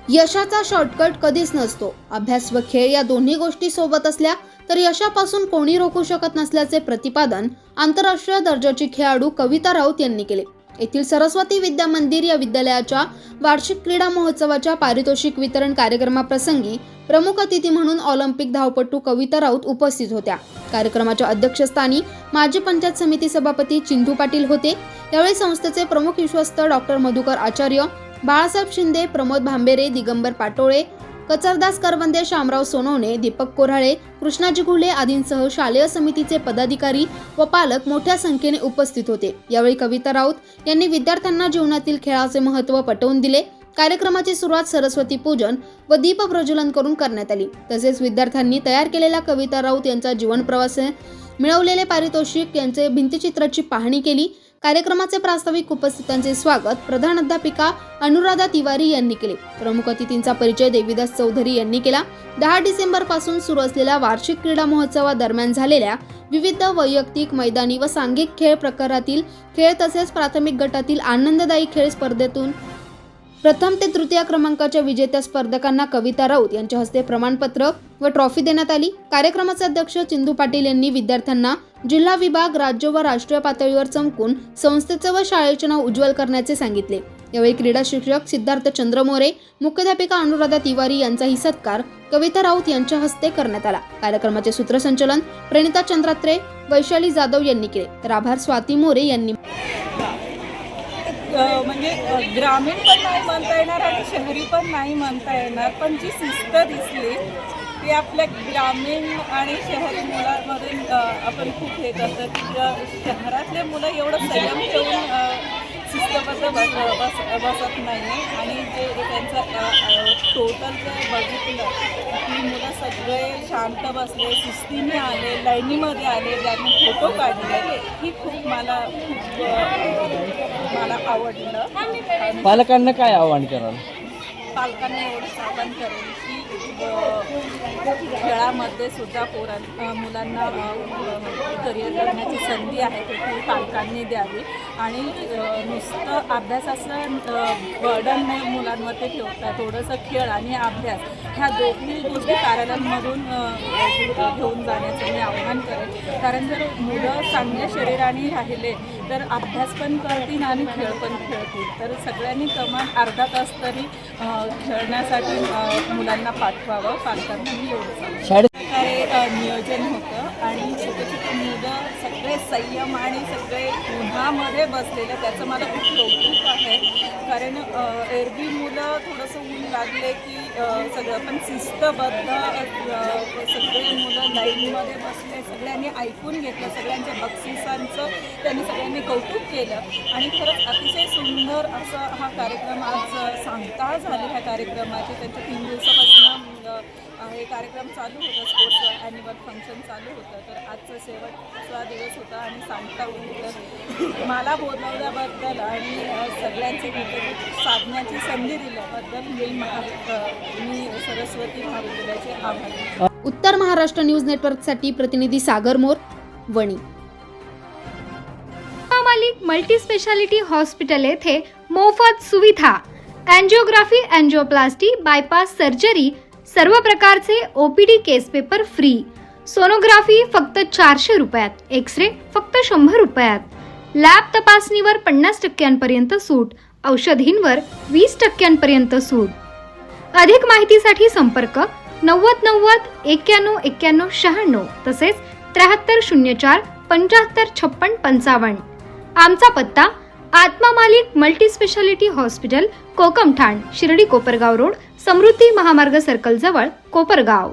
यशाचा शॉर्टकट कधीच नसतो. अभ्यास व खेळ या दोन्ही गोष्टी सोबत असल्या तर यशापासून कोणी रोखू शकत नसल्याचे प्रतिपादन आंतरराष्ट्रीय दर्जाची खेळाडू कविता राऊत यांनी केले. येथील सरस्वती विद्या मंदिर या विद्यालयाच्या वार्षिक क्रीडा महोत्सवाच्या पारितोषिक वितरण कार्यक्रमाप्रसंगी प्रमुख अतिथी म्हणून ऑलिम्पिक धावपटू कविता राऊत उपस्थित होत्या. कार्यक्रमाच्या अध्यक्षस्थानी माजी पंचायत समिती सभापती चिंधू पाटील होते. यावेळी संस्थेचे प्रमुख विश्वस्त डॉक्टर मधुकर आचार्य, बाळासाहेब शिंदे, प्रमोद भांबेरे, दिगंबर पाटोळे, कचरदास करवंदे, शामराव सोनवणे, दीपक कोऱ्हाळे, कृष्णाजी घुले आदींसह शालेय समितीचे पदाधिकारी व पालक मोठ्या संख्येने उपस्थित होते. यावेळी कविता राऊत यांनी विद्यार्थ्यांना जीवनातील खेळाचे महत्त्व पटवून दिले. कार्यक्रमाची सुरुवात सरस्वती पूजन व दीप प्रज्वलन करून करण्यात आली. तसेच विद्यार्थ्यांनी तयार केलेल्या कविता राऊत यांचा जीवन प्रवास, मिळवलेले पारितोषिक यांचे भिंतचित्राची पाहणी केली. कार्यक्रमाचे प्रास्ताविक उपस्थितांचे स्वागत प्रधानाध्यापिका अनुराधा तिवारी यांनी केले. प्रमुख अतिथींचा परिचय देवीदास चौधरी यांनी केला. 10 डिसेंबर पासून सुरू असलेल्या वार्षिक क्रीडा महोत्सवादरम्यान झालेल्या विविध वैयक्तिक, मैदानी व सांघिक खेळ प्रकारातील खेळ तसेच प्राथमिक गटातील आनंददायी खेळ स्पर्धेतून प्रथम ते तृतीय क्रमांकाच्या विजेत्या स्पर्धकांना कविता राऊत यांच्या हस्ते प्रमाणपत्र व ट्रॉफी देण्यात आली. कार्यक्रमाचे अध्यक्ष चिंधू पाटील यांनी विद्यार्थ्यांना जिल्हा, विभाग, राज्य व राष्ट्रीय पातळीवर चमकून संस्थेचे व शाळेचे नाव उज्ज्वल करण्याचे सांगितले. यावेळी क्रीडा शिक्षक सिद्धार्थ चंद्रमोरे, मुख्याध्यापिका अनुराधा तिवारी यांचाही सत्कार कविता राऊत यांच्या हस्ते करण्यात आला. कार्यक्रमाचे सूत्रसंचालन प्रणिता चंद्रात्रे, वैशाली जाधव यांनी केले तर आभार स्वाती मोरे यांनी. म्हणजे ग्रामीण पण नाही म्हणता येणार आणि शहरी पण नाही म्हणता येणार, पण जी शिस्त दिसली ती आपल्या ग्रामीण आणि शहरी मुलांमधून आपण खूप हे करतो की शहरातले मुलं एवढं संयम ठेवून शिस्तबद्ध बसत नाही आणि जे त्यांचं टोटल जे बघितलं की मुलं सगळे शांत बसले, शिस्तीने आले, लाईनीमध्ये आले, ज्यांनी फोटो काढले, ही खूप मला आवडलं. पालकांना काय आव्हान कराल? पालकांना एवढंच आवाहन करेल की खेळामध्ये सुद्धा मुलांना करिअर करण्याची संधी आहे ती पालकांनी द्यावी आणि नुसतं अभ्यासाचं बर्डन नाही मुलांवरती ठेवता, थोडंसं खेळ आणि अभ्यास ह्या दोन्ही गोष्टी कार्यालयांमधून घेऊन जाण्याचं मी आवाहन करेन. कारण जर मुलं चांगल्या शरीराने राहिले तर अभ्यास पण करतील आणि खेळ पण खेळतील. तर सगळ्यांनी कमान अर्धा तास तरी खेळण्यासाठी मुलांना पाठवावं. पालकांना मी एवढं प्रकारे नियोजन होतं आणि छोटे छोटे मुलं सगळे संयम आणि सगळे उन्हामध्ये बसलेले, त्याचं मला खूप कौतुक आहे. कारण एरवी मुलं थोडंसं ऊन लागले की सगळं पण शिस्तबद्ध सगळे मुलं लाईनमध्ये बसले, सगळ्यांनी ऐकून घेतलं, सगळ्यांच्या बक्षिसांचं त्यांनी सगळ्यांनी कौतुक केलं आणि खरंच अतिशय सुंदर असा हा कार्यक्रम आज सांगता झाले. ह्या कार्यक्रमाचे त्यांच्या 3 दिवसापासून हे कार्यक्रम चालू होतं, स्पोर्ट्स ॲन्युअल फंक्शन चालू होतं. तर आजचा शेवटचा दिवस होता आणि सांगता होतं. मला बोलवल्याबद्दल आणि सगळ्यांचे कृतज्ञता साधण्याची संधी दिल्याबद्दल मी सरस्वती महाविद्यालयाचे आभार. उत्तर महाराष्ट्र न्यूज नेटवर्कसाठी प्रतिनिधी सागर मोर, वणी. मालिक मल्टी स्पेशालिटी हॉस्पिटल येथे मोफत सुविधा, अँजिओग्राफी, अँजिओप्लास्टी, बायपास सर्जरी, सर्व प्रकारचे OPD केस पेपर फ्री, सोनोग्राफी फक्त 400 रुपयात, एक्सरे फक्त 100 रुपयात, लॅब तपासणीवर 50% सूट, औषधींवर 20% सूट. अधिक माहितीसाठी संपर्क 90 90 91 91 96 तसेच 7304 75 56 55. आमचा पत्ता Atma Malik multi speciality hospital, Kokamthan, Shirdi Kopargaon road, Samruddhi Mahamarg circle जवळ, कोपरगाव.